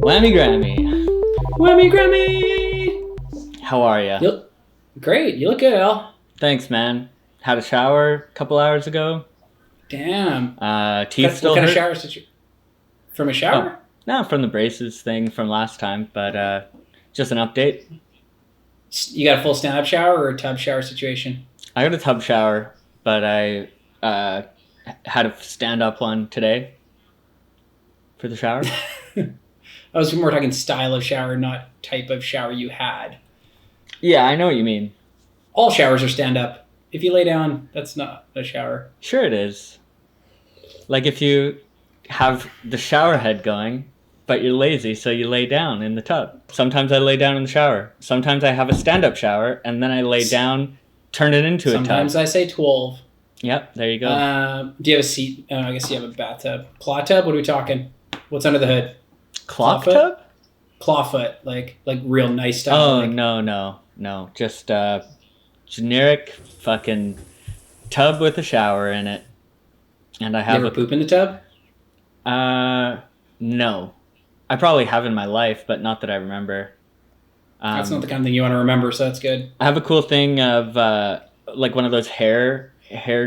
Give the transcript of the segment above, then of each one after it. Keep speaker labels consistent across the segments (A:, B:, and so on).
A: Whammy Grammy.
B: Whammy Grammy!
A: How are ya?
B: Great. You look good, Al.
A: Thanks, man. Had a shower a couple hours ago.
B: Damn.
A: Teeth still
B: what kind
A: hurt.
B: of shower From a shower?
A: No, from the braces thing from last time, but just an update.
B: You got a full stand-up shower or a tub shower situation?
A: I got a tub shower, but I had a stand-up one today for the shower.
B: I was more talking style of shower, not type of shower you had.
A: Yeah, I know what you mean.
B: All showers are stand-up. If you lay down, that's not a shower.
A: Sure it is. Like if you have the shower head going, but you're lazy, so you lay down in the tub. Sometimes I lay down in the shower. Sometimes I have a stand-up shower, and then I lay down, turn it into a tub.
B: Sometimes I say 12.
A: Yep, there you go.
B: Do you have a seat? I guess you have a bathtub. Claw tub? What are we talking? What's under the hood?
A: Clock tub?
B: Clawfoot, like real nice stuff.
A: Oh,
B: like...
A: no. Just generic fucking tub with a shower in it. And I have
B: you ever poop in the tub?
A: No. I probably have in my life, but not that I remember.
B: That's not the kind of thing you want to remember, so that's good.
A: I have a cool thing of like one of those hair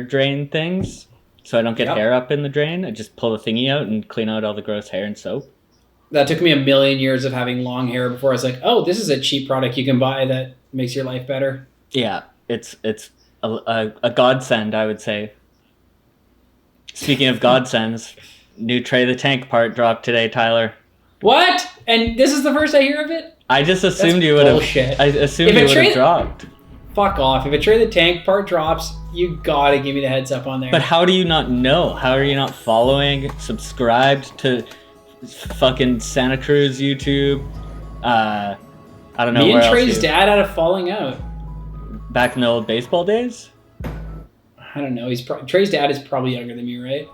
A: drain things, so I don't get hair up in the drain. I just pull the thingy out and clean out all the gross hair and soap. That
B: took me a million years of having long hair before I was like, oh, this is a cheap product you can buy that makes your life better.
A: Yeah, it's a godsend, I would say. Speaking of godsends, new Trae the Tank part dropped today, Tyler.
B: What? And this is the first I hear of it?
A: I just assumed you would have. I assumed you would have dropped.
B: Fuck off. If a Trae the Tank part drops, you gotta give me the heads up on there.
A: But how do you not know? How are you not following, subscribed to fucking Santa Cruz YouTube? I don't know.
B: Me and Trey's dad had a falling out.
A: Back in the old baseball days?
B: I don't know. Trey's dad is probably younger than me, right?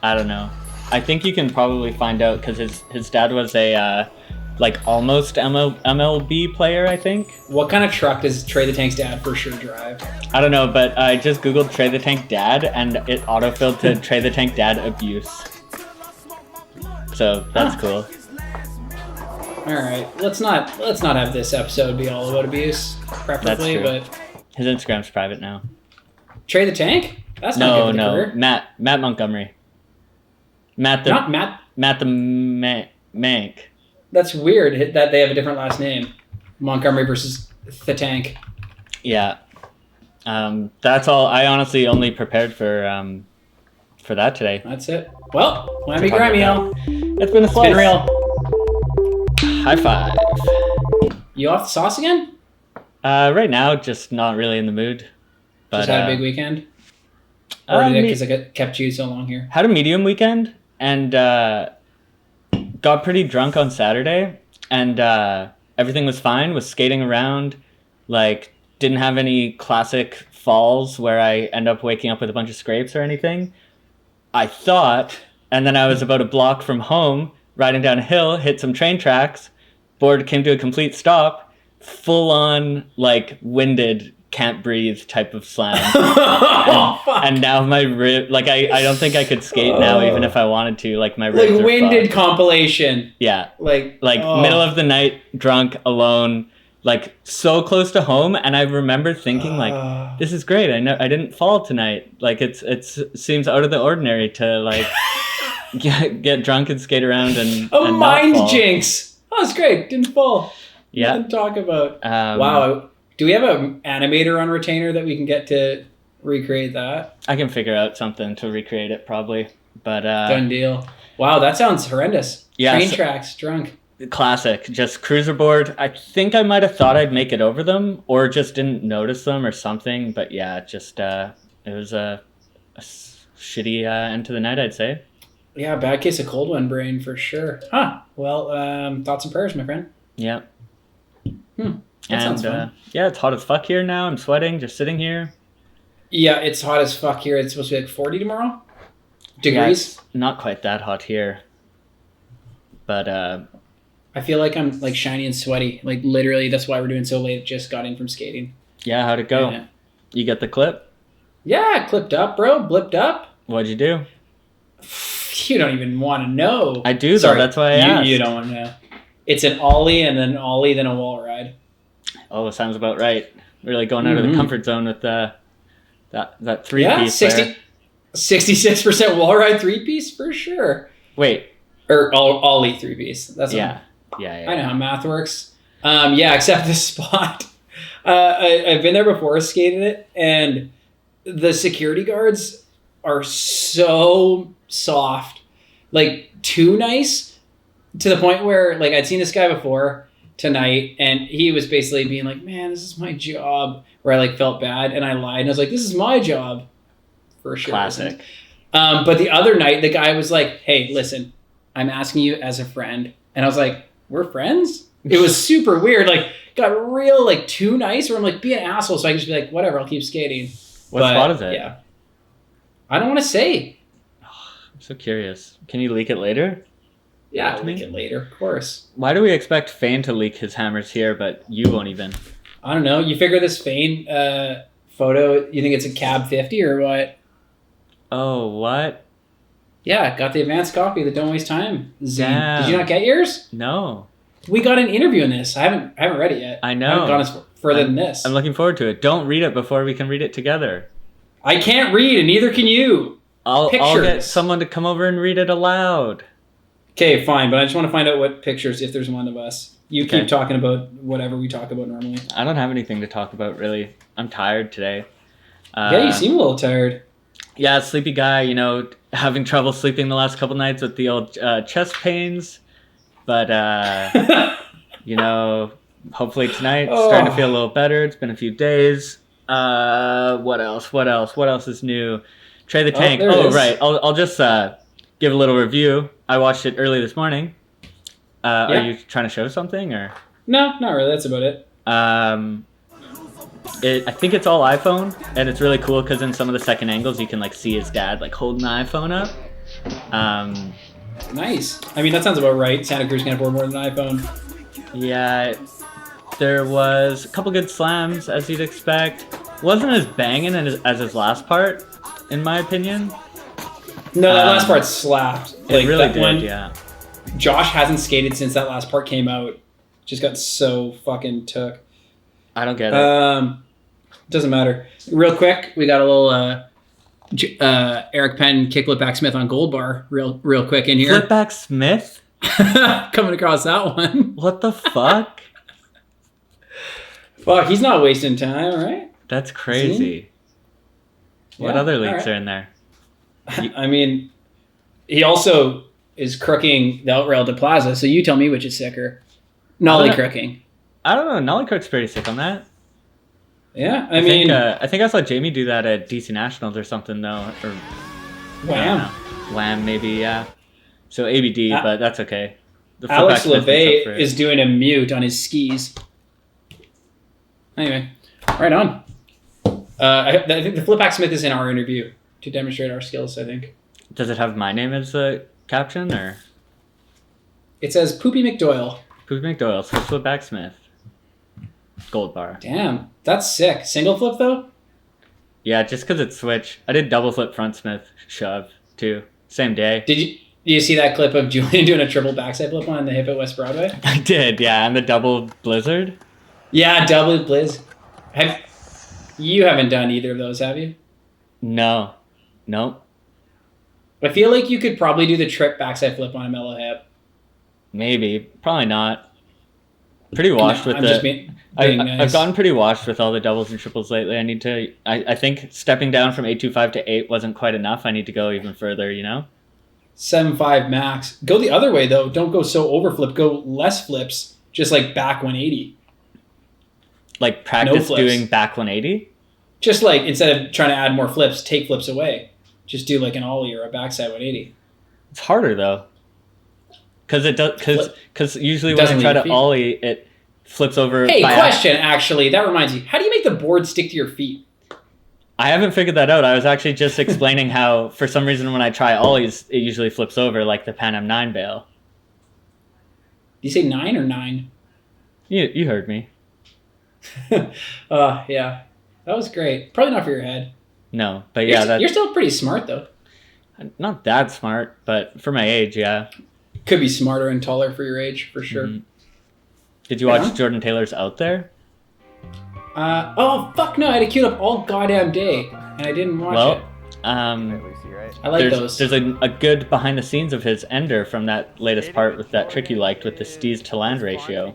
A: I don't know. I think you can probably find out because his dad was a like almost MLB player, I think.
B: What kind of truck does Trae the Tank's dad for sure drive?
A: I don't know, but I just Googled Trae the Tank dad and it autofilled to Trae the Tank dad abuse. So that's cool.
B: All right, let's not have this episode be all about abuse, preferably. But
A: his Instagram's private now.
B: Trae the Tank? That's not good.
A: No. Matt Montgomery. Matt the Mank.
B: That's weird that they have a different last name. Montgomery versus the Tank.
A: Yeah. That's all. I honestly only prepared for that today.
B: That's it. Well, whammy Grammy, Al.
A: It's been a slice.
B: It's been real.
A: High five.
B: You off the sauce again?
A: Right now, just not really in the mood. But,
B: just had a big weekend? Or did it because I kept you so long here?
A: Had a medium weekend and got pretty drunk on Saturday. And everything was fine. Was skating around. Like, didn't have any classic falls where I end up waking up with a bunch of scrapes or anything. I thought, and then I was about a block from home, riding down a hill, hit some train tracks, board came to a complete stop, full on, like, winded, can't breathe type of slam. and now my rib, like, I don't think I could skate now, even if I wanted to. Like, my ribs
B: like
A: are
B: winded
A: fucked.
B: Compilation.
A: Yeah. Middle of the night, drunk, alone, like, so close to home, and I remember thinking, like, this is great. I didn't fall tonight. Like, it seems out of the ordinary to, like, get drunk and skate around and
B: mind
A: not fall.
B: Jinx. Oh, it's great. Didn't fall.
A: Yeah.
B: Nothing to talk about. Wow. Do we have an animator on retainer that we can get to recreate that?
A: I can figure out something to recreate it, probably. But
B: done deal. Wow, that sounds horrendous.
A: Yeah,
B: Train tracks, drunk.
A: Classic. Just cruiser board. I think I might have thought I'd make it over them or just didn't notice them or something. But yeah, just it was a shitty end to the night, I'd say.
B: Yeah, bad case of cold one brain for sure. Huh. Well, thoughts and prayers, my friend.
A: Yeah.
B: That sounds fun.
A: Yeah, it's hot as fuck here now. I'm sweating just sitting here.
B: Yeah, it's hot as fuck here. It's supposed to be like 40 tomorrow? Degrees?
A: Yeah, it's not quite that hot here. But
B: I feel like I'm like shiny and sweaty. Like literally, that's why we're doing so late. Just got in from skating.
A: Yeah, how'd it go?
B: Yeah.
A: You get the clip?
B: Yeah, clipped up, bro. Blipped up.
A: What'd you do?
B: You don't even want to know.
A: I do, though. That's why I asked.
B: You don't want to know. It's an ollie and then an ollie, then a wall ride.
A: Oh, sounds about right. Really going out of the comfort zone with that three-piece
B: 66% wall ride three-piece for sure.
A: Wait.
B: Or ollie three-piece. That's
A: yeah.
B: I know how math works. Except this spot. I've been there before, skated it, and the security guards are so soft. Like, too nice to the point where, like, I'd seen this guy before tonight, and he was basically being like, man, this is my job, where I, like, felt bad, and I lied, and I was like, this is my job. For sure.
A: Classic.
B: But the other night, the guy was like, hey, listen, I'm asking you as a friend. And I was like, we're friends? It was super weird. Like, got real, like, too nice, where I'm like, be an asshole, so I can just be like, whatever, I'll keep skating.
A: What spot is it?
B: Yeah. I don't want to say.
A: I'm so curious. Can you leak it later?
B: Yeah, I'll leak it later, of course.
A: Why do we expect Fane to leak his hammers here, but you won't even?
B: I don't know. You figure this Fane photo, you think it's a cab 50 or what?
A: Oh, what?
B: Yeah, got the advanced copy of the Don't Waste Time Zine.
A: Damn.
B: Did you not get yours?
A: No.
B: We got an interview in this. I haven't read it yet.
A: I know.
B: I haven't gone as further than this.
A: I'm looking forward to it. Don't read it before we can read it together.
B: I can't read, and neither can you.
A: I'll get someone to come over and read it aloud.
B: Okay, fine, but I just want to find out what pictures, if there's one of us. You keep talking about whatever we talk about normally.
A: I don't have anything to talk about, really. I'm tired today.
B: Yeah, you seem a little tired.
A: Yeah, sleepy guy, having trouble sleeping the last couple nights with the old chest pains. But, hopefully tonight, starting to feel a little better. It's been a few days. What else? What else is new? Trae the Tank. Right. I'll just give a little review. I watched it early this morning. Are you trying to show something, or? No,
B: not really. That's about it.
A: I think it's all iPhone, and it's really cool because in some of the second angles you can see his dad holding the iPhone up.
B: Nice. I mean, that sounds about right. Santa Cruz can afford more than an iPhone.
A: Yeah, there was a couple good slams, as you'd expect. Wasn't as banging as his last part, in my opinion.
B: No, that last part slapped.
A: It really did, yeah.
B: Josh hasn't skated since that last part came out. Just got so fucking took.
A: I don't get it.
B: Doesn't matter. Real quick, we got a little Eric Penn kickflip back Smith on Gold Bar. Real quick in here.
A: Flip back Smith?
B: Coming across that one.
A: What the fuck?
B: Fuck, he's not wasting time, right?
A: That's crazy. What other leaks are in there?
B: I mean, he also is crooking the outrail to Plaza, so you tell me which is sicker. Nollie crooking.
A: I don't know. Nollie Crook's pretty sick on that.
B: Yeah,
A: I think I saw Jamie do that at DC Nationals or something, though. Or
B: Wham.
A: Wham, maybe, yeah. So ABD, but that's okay.
B: Alex LeVay is doing a mute on his skis. Anyway, right on. I think the Flipback Smith is in our interview to demonstrate our skills, I think.
A: Does it have my name as the caption, or?
B: It says Poopy McDoyle.
A: Poopy McDoyle, so Flipback Smith. Gold bar.
B: Damn, that's sick. Single flip, though?
A: Yeah, just because it's switch. I did double flip front Smith shove, too. Same day.
B: Did you see that clip of Julian doing a triple backside flip on the hip at West Broadway?
A: I did, yeah, and the double blizzard.
B: Yeah, double blizz. You haven't done either of those, have you?
A: No. Nope.
B: I feel like you could probably do the trip backside flip on a mellow hip.
A: Maybe. Probably not. Pretty washed with
B: nice.
A: I've gotten pretty washed with all the doubles and triples lately. I think stepping down from 825 to 8 wasn't quite enough. I need to go even further,
B: 7.5 max. Go the other way, though. Don't go so overflip. Go less flips, just back 180.
A: Practice doing back 180?
B: Just instead of trying to add more flips, take flips away. Just do an ollie or a backside 180.
A: It's harder, though. Because usually when I try to ollie, it flips over.
B: Hey, question, actually. That reminds me. How do you make the board stick to your feet?
A: I haven't figured that out. I was actually just explaining how, for some reason, when I try ollies, it usually flips over like the Pan Am 9 bail.
B: Did you say 9 or 9?
A: You heard me.
B: Yeah. That was great. Probably not for your head.
A: No, but yeah,
B: you're still pretty smart though.
A: Not that smart, but for my age, yeah.
B: Could be smarter and taller for your age, for sure.
A: Mm-hmm. Did you watch Jordan Taylor's Out There?
B: Oh fuck no! I had it queued up all goddamn day, and I didn't watch it. I like those.
A: There's a good behind the scenes of his ender from that latest part with that trick you liked with the Steez to land ratio.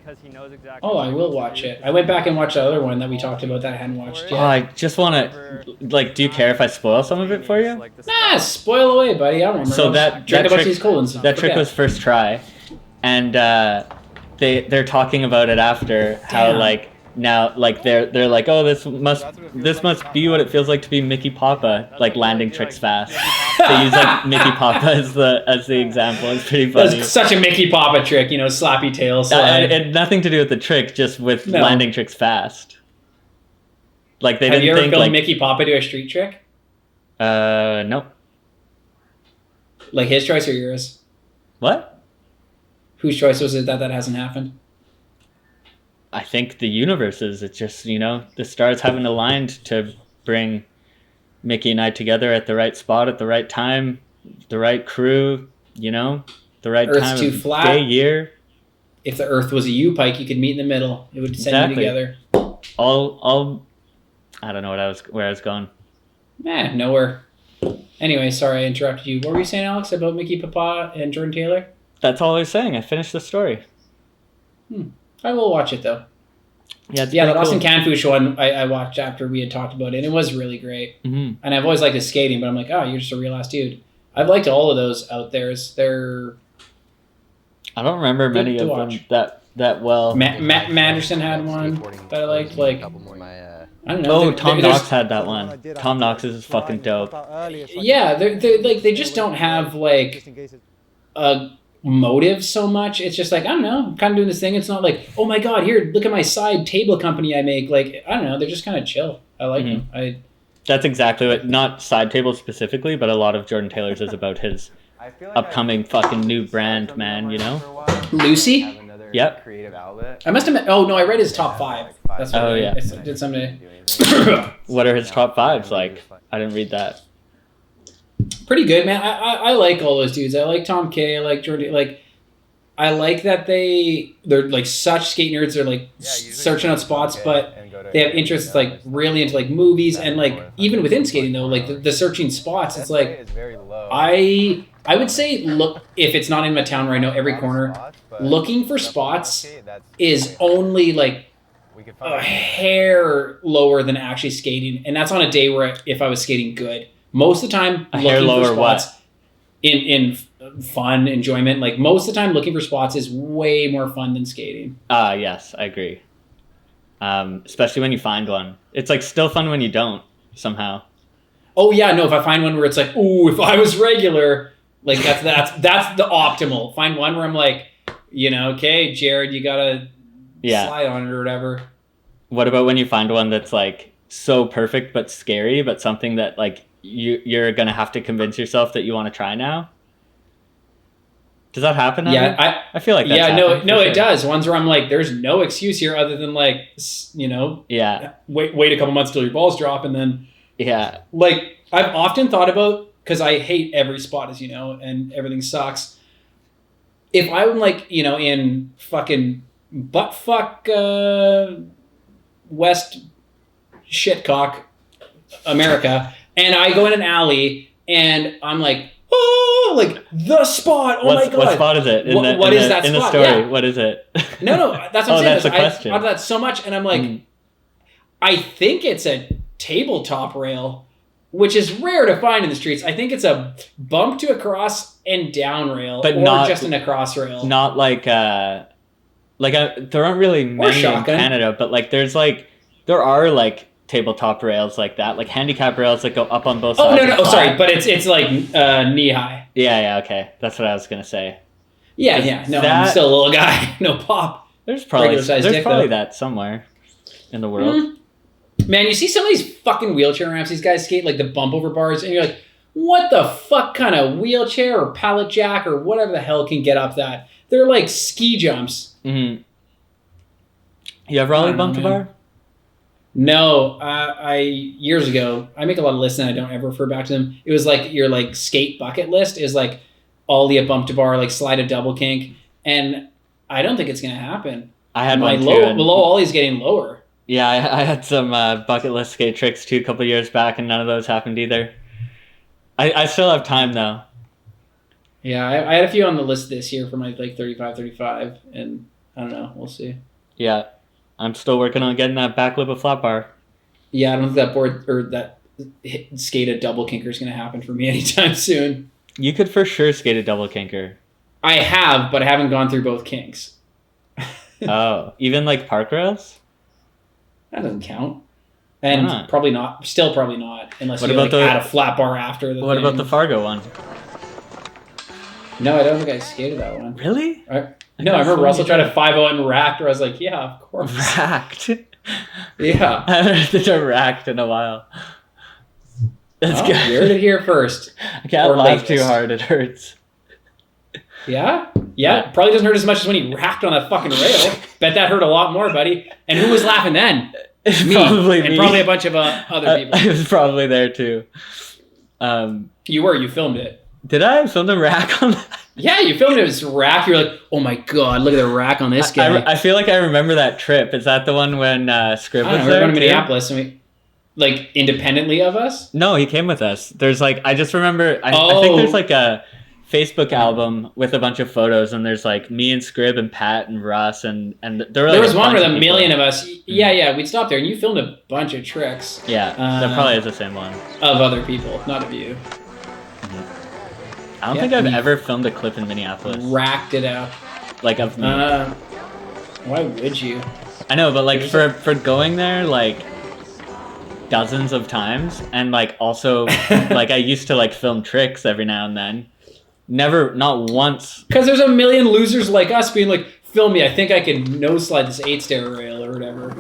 B: Oh, I will watch it. I went back and watched the other one that we talked about that I hadn't watched yet.
A: Oh, I just want to, like, do you care if I spoil some of it for you?
B: Nah, spoil away, buddy. I don't remember.
A: So that trick was first try, and they're talking about it after how like. Now, like they're like, oh, this must be what it feels like to be Mickey Papa, like landing tricks fast. They use like Mickey Papa as the example. It's pretty funny.
B: That's such a Mickey Papa trick, you know, slappy tail slide.
A: It had nothing to do with the trick, just with landing tricks fast. Like they didn't think. Have you ever filmed
B: Mickey Papa do a street trick?
A: Nope.
B: Like his choice or yours?
A: What?
B: Whose choice was it that hasn't happened?
A: I think the universes. It's just, you know, the stars haven't aligned to bring Mickey and I together at the right spot at the right time, the right crew, you know, the right
B: Earth's
A: time
B: too
A: of
B: flat.
A: day, year.
B: If the Earth was a U-pike, you could meet in the middle. It would send you together.
A: All. I don't know where I was going.
B: Nowhere. Anyway, sorry I interrupted you. What were you saying, Alex, about Mickey Papa and Jordan Taylor?
A: That's all I was saying. I finished the story.
B: I will watch it though.
A: Yeah,
B: that Austin Canfush one I watched after we had talked about it, and it was really great.
A: Mm-hmm.
B: And I've always liked his skating, but I'm like, oh, you're just a real ass dude. I've liked all of those out there.
A: I don't remember many of them that well.
B: Manderson had one that I liked. Like, I don't know.
A: Oh, Tom Knox had that one. Tom Knox is fucking dope.
B: Yeah, they're like they just don't have like a motive so much. It's just like, I don't know, I'm kind of doing this thing. It's not like, oh my god, here, look at my side table company I make. Like, I don't know, they're just kind of chill. I like them.
A: That's exactly what, not side tables specifically, but a lot of Jordan Taylor's is about his upcoming fucking new brand, man, you know?
B: Lucy?
A: Yep.
B: I must have met, oh no, I read his top 5. That's what I did someday.
A: What are his top 5s like? I didn't read that.
B: Pretty good, man. I like all those dudes. I like Tom K. I like Jordan. Like, I like that they're like such skate nerds. They're like searching out spots, but they have interests like really into like movies and like even within skating though, like the searching spots. It's like I would say look, if it's not in my town where I know every corner, looking for spots is only like a hair lower than actually skating, and that's on a day where if I was skating good. Most of the time, looking for spots in fun, enjoyment. Like, most of the time, looking for spots is way more fun than skating.
A: Yes, I agree. Especially when you find one. It's, like, still fun when you don't, somehow.
B: Oh, yeah, no, if I find one where it's like, ooh, if I was regular, like, that's the optimal. Find one where I'm like, you know, okay, Jared, you gotta slide on it or whatever. What
A: about when you find one that's, like, so perfect but scary, but something that, like, you're gonna have to convince yourself that you want to try now? Does that happen?
B: Yeah,
A: I feel like that's
B: no, it does. Ones where I'm like, there's no excuse here other than like, you know, wait a couple months till your balls drop, and then like I've often thought about, because I hate every spot, as you know, and everything sucks. If I'm like, you know, in fucking buttfuck West shitcock America. And I go in an alley, and I'm like, oh, like, the spot. Oh, my God.
A: What spot is it?
B: What is that spot?
A: In the story, yeah. What is it?
B: No, that's what I'm saying.
A: That's the question.
B: I thought that so much, and I'm like, I think it's a tabletop rail, which is rare to find in the streets. I think it's a bump to a cross and down rail,
A: but
B: or
A: not
B: just in a cross rail.
A: Not like, there aren't really many in Canada, but, like, there are, like, tabletop rails like that, like handicap rails that go up on both sides.
B: Oh, sorry, but it's like knee high.
A: Yeah, okay. That's what I was going to say.
B: Yeah. No, I'm still a little guy. No pop.
A: There's probably that somewhere in the world.
B: Mm-hmm. Man, you see some of these fucking wheelchair ramps these guys skate, like the bump over bars, and you're like, what the fuck kind of wheelchair or pallet jack or whatever the hell can get up that? They're like ski jumps.
A: Mm-hmm. You ever ollie bumped a bar?
B: No, I years ago, I make a lot of lists and I don't ever refer back to them. It was like your like skate bucket list is like ollie a bump to bar, like slide a double kink, and I don't think it's gonna happen.
A: I had
B: My
A: one too.
B: low ollie's getting lower.
A: Yeah, I had some bucket list skate tricks too a couple of years back, and none of those happened either. I still have time though.
B: Yeah, I had a few on the list this year for my like 35, and I don't know. We'll see.
A: Yeah, I'm still working on getting that back lip of flat bar.
B: Yeah, I don't think that board or that skate a double kinker is going to happen for me anytime soon.
A: You could for sure skate a double kinker.
B: I have, but I haven't gone through both kinks.
A: Oh, even like park rails?
B: That doesn't count. And probably not. Still probably not. Unless you like add a flat bar after the
A: What
B: thing.
A: about the Fargo one?
B: No, I don't think I skated that one.
A: Really?
B: I remember Russell tried to 5-0 and racked, where I was like, yeah, of course.
A: Racked?
B: Yeah.
A: I haven't did a racked in a while. That's good.
B: You heard it here first.
A: I can't laugh too hard, it hurts.
B: Yeah? Yeah, probably doesn't hurt as much as when he racked on that fucking rail. Bet that hurt a lot more, buddy. And who was laughing then? Me.
A: Probably
B: and
A: me.
B: probably a bunch of other people.
A: I was probably there too.
B: You filmed it.
A: Did I film the rack on that?
B: Yeah, you filmed it as rack. You're like, oh my god, look at the rack on this guy.
A: I feel like I remember that trip. Is that the one when Scribb was there?
B: We were going to Minneapolis and we, like, independently of us?
A: No, he came with us. There's like, I just remember, I think there's like a Facebook album with a bunch of photos, and there's like me and Scribb and Pat and Russ and there
B: was one with a million of us. Yeah, we'd stop there and you filmed a bunch of tricks.
A: Yeah, that probably is the same one.
B: Of other people, not of you.
A: I don't think I've ever filmed a clip in Minneapolis.
B: Racked it out.
A: Like of me.
B: Why would you?
A: I know, but like for going there like dozens of times, and like also like I used to like film tricks every now and then. Not once.
B: Because there's a million losers like us being like, film me, I think I can nose slide this 8-stair rail or whatever.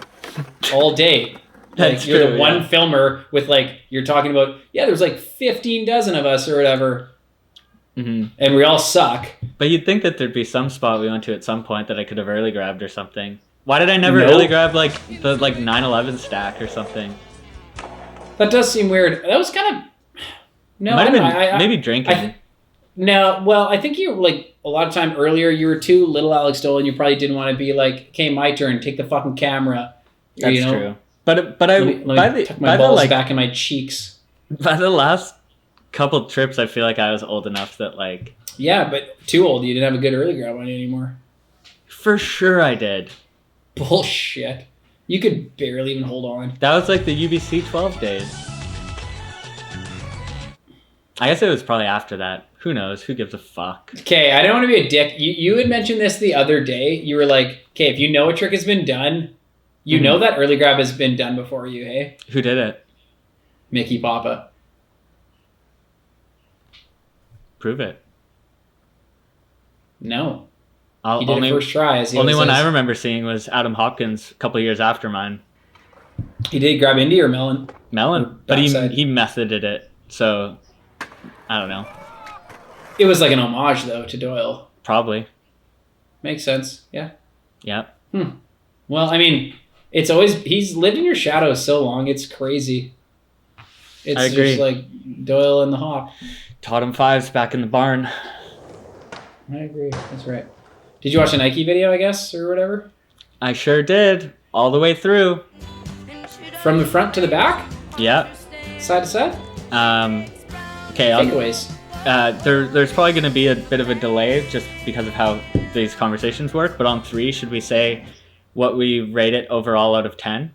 B: All day. Like, you're the one filmer with like, you're talking about, there's like 15 dozen of us or whatever.
A: Mm-hmm.
B: And we all suck.
A: But you'd think that there'd be some spot we went to at some point that I could have early grabbed or something. Why did I never early grab like the 9/11 stack or something?
B: That does seem weird. That was kind of... No,
A: might have been maybe drinking.
B: No, well, I think you were like a lot of time earlier. You were too little Alex Dole, and you probably didn't want to be like, "Okay, my turn. Take the fucking camera."
A: That's true. But let me
B: tuck my balls back in my cheeks.
A: By the last couple trips, I feel like I was old enough that like.
B: Yeah, but too old. You didn't have a good early grab on you anymore.
A: For sure, I did.
B: Bullshit. You could barely even hold on.
A: That was like the UBC 12 days. I guess it was probably after that. Who knows? Who gives a fuck?
B: Okay, I don't want to be a dick. You had mentioned this the other day. You were like, okay, if you know a trick has been done, you know that early grab has been done before you, hey?
A: Who did it?
B: Mickey Papa.
A: Prove it.
B: No. He did it first try. As he
A: only one
B: says.
A: I remember seeing was Adam Hopkins a couple of years after mine.
B: He did grab Indy or Melon?
A: Melon. But he methoded it, so I don't know.
B: It was like an homage, though, to Doyle.
A: Probably.
B: Makes sense. Yeah.
A: Yeah.
B: Well, I mean, it's always... He's lived in your shadow so long, it's crazy. It's
A: I agree.
B: just like Doyle and the Hop.
A: Taught him fives back in the barn.
B: I agree. That's right. Did you watch a Nike video, I guess, or whatever?
A: I sure did. All the way through.
B: From the front to the back?
A: Yeah.
B: Side to side?
A: Okay.
B: Takeaways.
A: There's probably going to be a bit of a delay just because of how these conversations work. But on 3, should we say what we rate it overall out of 10?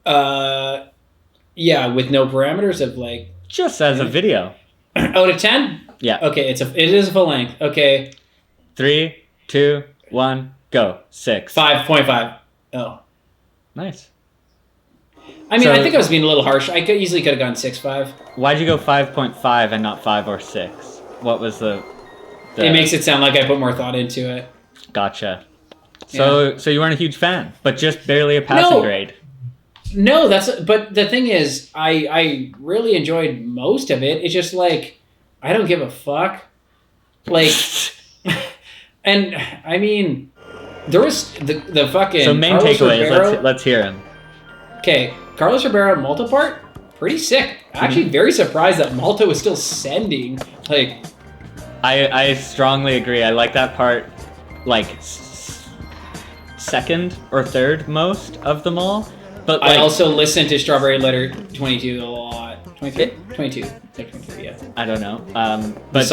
B: Yeah, with no parameters of like...
A: Just as a video.
B: Out of 10?
A: Yeah.
B: Okay, it is a full length. Okay.
A: 3, 2, 1, go. 6.
B: 5.5. Oh.
A: Nice.
B: I mean, I think I was being a little harsh. I could have gone 6.5.
A: Why'd you go 5.5 and not 5 or 6? What was the...
B: It makes it sound like I put more thought into it.
A: Gotcha. So you weren't a huge fan, but just barely a passing grade.
B: No, but the thing is, I really enjoyed most of it. It's just like, I don't give a fuck. Like, and I mean, There was the fucking.
A: So main
B: Carlos
A: takeaways.
B: Ribeiro,
A: Let's hear him.
B: Okay, Carlos Ribeiro Malta part, pretty sick. Actually, very surprised that Malta was still sending. Like,
A: I strongly agree. I like that part, like second or third most of them all. But like,
B: I also listened to Strawberry Letter 22 a lot. 23? 22. Like 23, yeah.
A: I don't know. But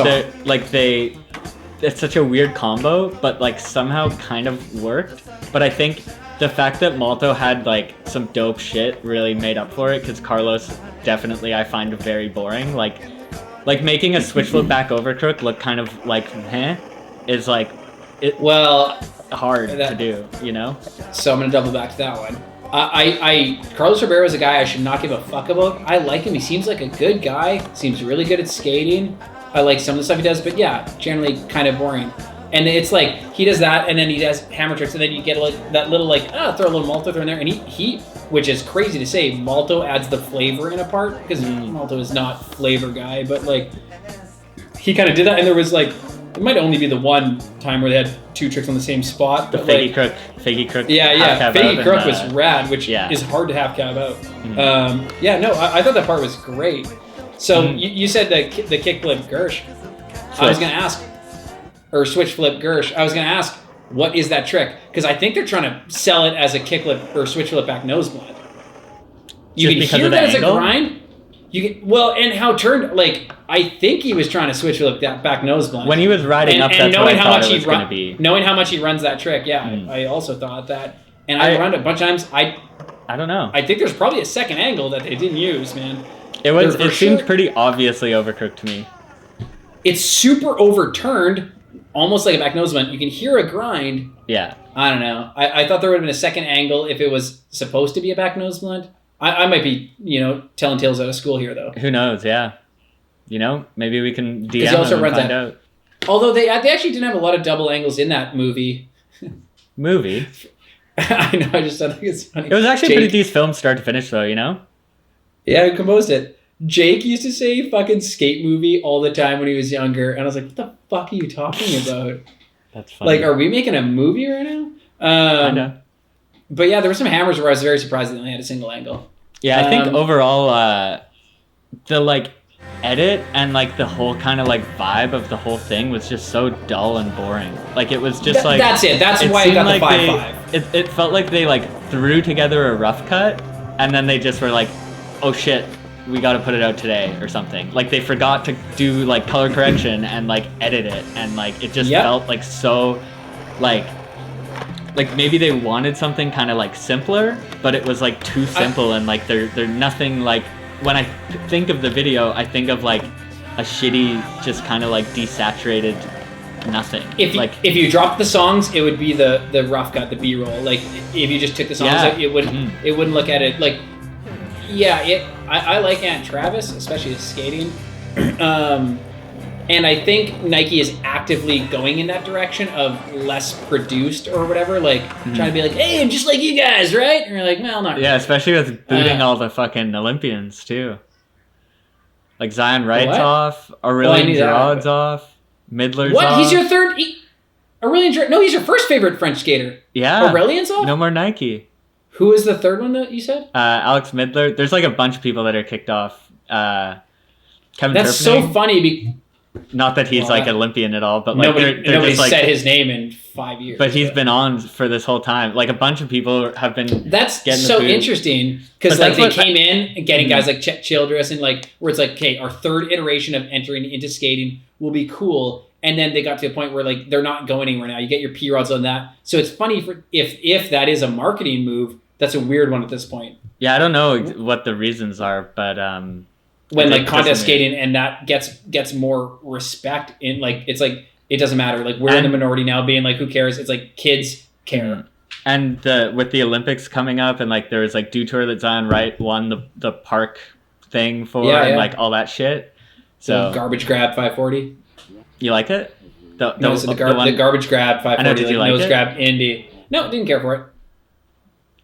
A: it's such a weird combo, but like somehow kind of worked. But I think the fact that Malto had like some dope shit really made up for it, because Carlos definitely I find very boring. Like making a switch flip back over crook look kind of like is like hard to do, you know?
B: So I'm gonna double back to that one. Carlos Ribeiro is a guy I should not give a fuck about. I like him. He seems like a good guy. Seems really good at skating. I like some of the stuff he does, but yeah, generally kind of boring. And it's like he does that, and then he does hammer tricks, and then you get like that little like throw a little Malto throw in there, and he which is crazy to say, Malto adds the flavor in a part, because Malto is not flavor guy, but like he kind of did that, and there was like it might only be the one time where they had two tricks on the same spot.
A: The Figgy Crook.
B: Yeah. Figgy Crook was rad, which is hard to have cab out. I thought that part was great. So you said the kickflip Gersh. I was gonna ask, or switch flip Gersh. I was gonna ask, what is that trick? Because I think they're trying to sell it as a kickflip or switch flip back nose blind. You can hear that as a grind. And how turned, like, I think he was trying to switch flip that back nose blind.
A: When he was riding up, that's what I thought it was going to be.
B: Knowing how much he runs that trick, I also thought that. And I run it a bunch of times.
A: I don't know.
B: I think there's probably a second angle that they didn't use, man.
A: It seemed pretty obviously overcooked to me.
B: It's super overturned, almost like a back nose blind. You can hear a grind.
A: Yeah.
B: I don't know. I thought there would have been a second angle if it was supposed to be a back nose blind. I might be, telling tales out of school here, though.
A: Who knows? Yeah. Maybe we can DM him and find out.
B: Although they actually didn't have a lot of double angles in that movie.
A: Movie?
B: I know, I just thought it's funny.
A: It was actually a pretty decent film start to finish, though,
B: Yeah, who composed it? Jake used to say fucking skate movie all the time when he was younger, and I was like, what the fuck are you talking about?
A: That's funny.
B: Like, are we making a movie right now?
A: I know.
B: But yeah, there were some hammers where I was very surprised they only had a single angle.
A: Yeah, I think overall, the like edit and like the whole kind of like vibe of the whole thing was just so dull and boring. Like it was just like
B: that's it. That's why I got the 5-5.
A: It felt like they like threw together a rough cut and then they just were like, oh shit, we got to put it out today or something. Like they forgot to do like color correction and like edit it, and like it just felt like so like maybe they wanted something kind of like simpler, but it was like too simple and like they're nothing like. When I think of the video, I think of like a shitty, just kind of like desaturated nothing.
B: If you dropped the songs, it would be the rough cut, the B-roll. Like if you just took the songs out, it wouldn't look at it like. Yeah, I like Aunt Travis, especially his skating. And I think Nike is actively going in that direction of less produced or whatever, like trying to be like, hey, I'm just like you guys, right? And you're like, well, not really.
A: Yeah, especially with booting all the fucking Olympians, too. Like Zion Wright's off, Aurélien Giroud's off, Midler's off.
B: What? He's your third? Aurélien Giroud? No, he's your first favorite French skater.
A: Yeah.
B: Aurélien's off?
A: No more Nike.
B: Who is the third one that you said?
A: Alex Midler. There's like a bunch of people that are kicked off. Kevin
B: That's
A: Turpinning.
B: so funny.
A: Not that he's like Olympian at all, but like
B: nobody
A: just, like,
B: said his name in 5 years.
A: But he's been on for this whole time. Like a bunch of people have been.
B: That's so interesting because like they came in and getting guys like Chet Childress and like where it's like, okay, our third iteration of entering into skating will be cool, and then they got to a point where like they're not going anywhere now. You get your P-Rods on that, so it's funny if that is a marketing move. That's a weird one at this point.
A: Yeah, I don't know what the reasons are, but
B: when like contest skating and that gets more respect in like it's like it doesn't matter, like we're in the minority now being like who cares, it's like kids care.
A: And with the Olympics coming up and like there was like Dew Tour that Zion Wright won the park thing for and like all that shit, so
B: garbage grab 540.
A: You like it? The
B: garbage grab 540 like nose grab Indy. No, didn't care for it.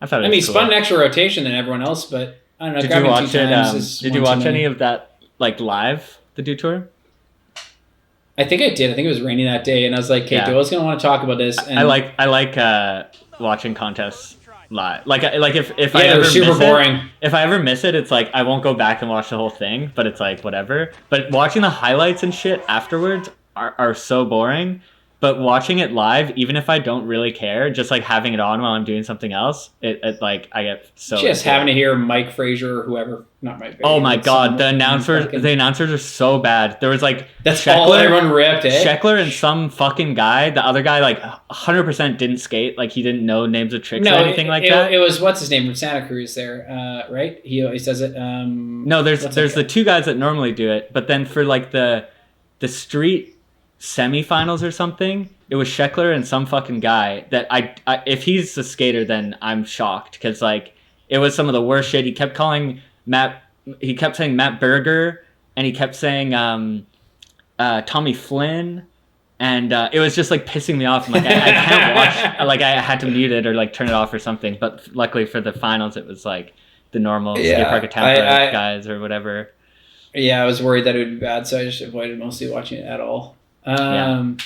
A: I mean,
B: spun an extra rotation than everyone else, but I don't know.
A: Did you watch it? Did you watch any of that like live, the Dew Tour?
B: I think I did. I think it was raining that day, and I was like, "Okay, Doyle's gonna want to talk about this." And
A: I like watching contests live. Like if I
B: it
A: ever
B: was super
A: miss
B: boring.
A: if I ever miss it, it's like I won't go back and watch the whole thing. But it's like whatever. But watching the highlights and shit afterwards are so boring. But watching it live, even if I don't really care, just like having it on while I'm doing something else, it like I get so
B: just having to hear Mike Frazier or whoever, not Mike Frazier.
A: Oh my god, the announcers are so bad. There was like
B: that's all everyone ripped.
A: Scheckler and some fucking guy. The other guy like 100% didn't skate. Like he didn't know names of tricks or anything like that.
B: It was what's his name from Santa Cruz there, right? He always says it.
A: No, there's the two guys that normally do it, but then for like the street semifinals or something, it was Scheckler and some fucking guy that I if he's a skater, then I'm shocked because like it was some of the worst shit. He kept saying Matt Berger, and he kept saying Tommy Flynn, and it was just like pissing me off. I'm like I can't watch. Like I had to mute it or like turn it off or something. But luckily for the finals, it was like the normal skate park Tampa guys or whatever.
B: Yeah, I was worried that it would be bad, so I just avoided mostly watching it at all. No,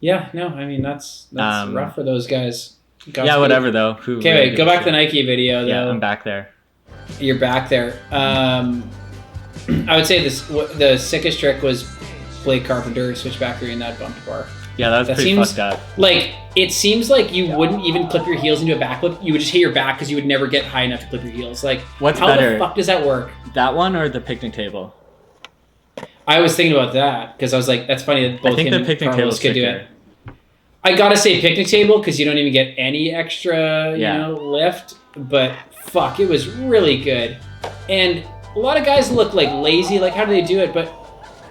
B: I mean that's rough for those guys.
A: Whatever though.
B: Okay, wait, go back to the Nike video though.
A: Yeah, I'm back there.
B: You're back there. I would say the sickest trick was Blake Carpenter switchbackery in that bumped bar.
A: Yeah, that was pretty fucked up.
B: Like it seems like you wouldn't even clip your heels into a backflip. You would just hit your back because you would never get high enough to clip your heels. Like
A: what's
B: how
A: better?
B: The fuck does that work?
A: That one or the picnic table?
B: I was thinking about that because I was like, that's funny that both him and Carlos could do it. I gotta say picnic table because you don't even get any extra, lift. But fuck, it was really good. And a lot of guys look like lazy. Like, how do they do it? But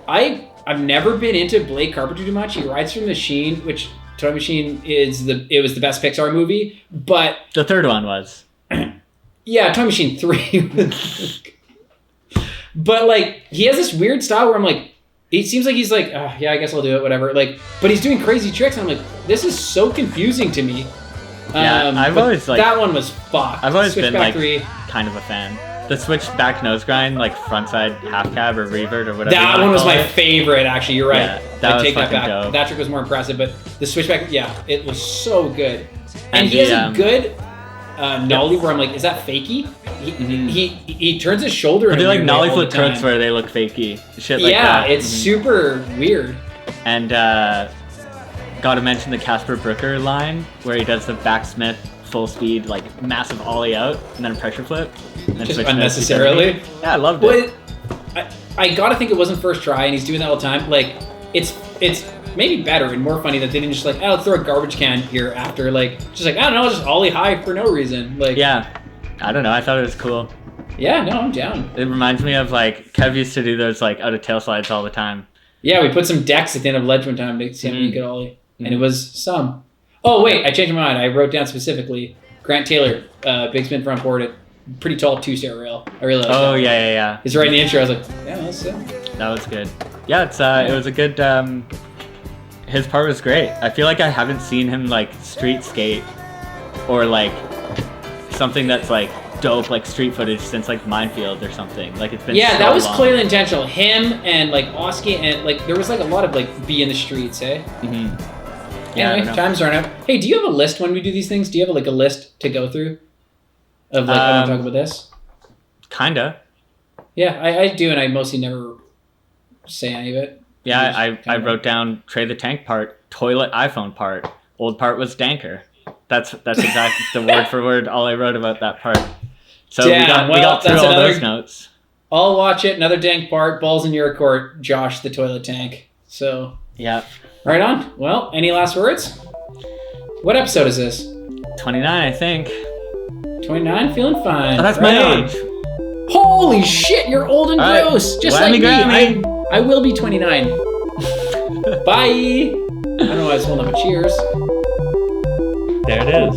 B: I've never been into Blake Carpenter too much. He rides from Machine, which Toy Machine was the best Pixar movie. But
A: the third one was.
B: Yeah, Toy Machine 3. But like he has this weird style where I'm like, it seems like he's like, I guess I'll do it, whatever. Like, but he's doing crazy tricks, and I'm like, this is so confusing to me.
A: Yeah, I've always like
B: that one was fucked.
A: I've always been like kind of a fan. The switchback nose grind, like frontside half cab or revert or whatever.
B: That one was my favorite. Actually, you're right.
A: Yeah, I take that back.
B: Dope. That trick was more impressive, but the switchback, it was so good. And he has a good nollie where I'm like, is that fakey? He turns his shoulder.
A: But they're like nollie flip tricks where they look fakey. Shit like that.
B: Yeah, it's super weird.
A: And gotta mention the Casper Brooker line where he does the backsmith full speed, like massive ollie out and then a pressure flip. And
B: just unnecessarily?
A: Yeah, I loved it.
B: I gotta think it wasn't first try and he's doing that all the time. Like, it's maybe better and more funny that they didn't just like, let's throw a garbage can here after. Like, just like, I don't know, just ollie high for no reason. Like,
A: yeah. I don't know. I thought it was cool.
B: Yeah, no, I'm down.
A: It reminds me of like Kev used to do those like out of tail slides all the time.
B: Yeah, we put some decks at the end of ledge one time to see how many you could ollie, and it was some. Oh wait, I changed my mind. I wrote down specifically Grant Taylor, big spin front board at pretty tall 2-stair rail. I really liked that.
A: Oh yeah.
B: He's right in the intro. I was like, yeah, that's
A: that was good. Yeah, it was a good. His part was great. I feel like I haven't seen him like street skate or like something that's like dope like street footage since like Minefield or something. Like it's been
B: that was long. Clearly intentional. Him and like Oski and like there was like a lot of like be in the streets, eh? Yeah. Anyway, time's run out. Hey, do you have a list when we do these things? Do you have like a list to go through of like I want to talk about this?
A: Kinda.
B: Yeah, I do, and I mostly never say any of it.
A: Yeah, I wrote down Trae the Tank part, toilet iPhone part. Old part was danker. That's exactly the word for word all I wrote about that part. So we got through all those notes.
B: I'll watch it. Another dank part. Balls in your court. Josh the toilet tank. So
A: yeah.
B: Right on. Well, any last words? What episode is this?
A: 29, I think.
B: 29? Feeling fine.
A: Oh, that's my age.
B: Holy shit, you're old and gross. Just like me. I will be 29. Bye. I don't know why I was holding up a cheers.
A: There it is.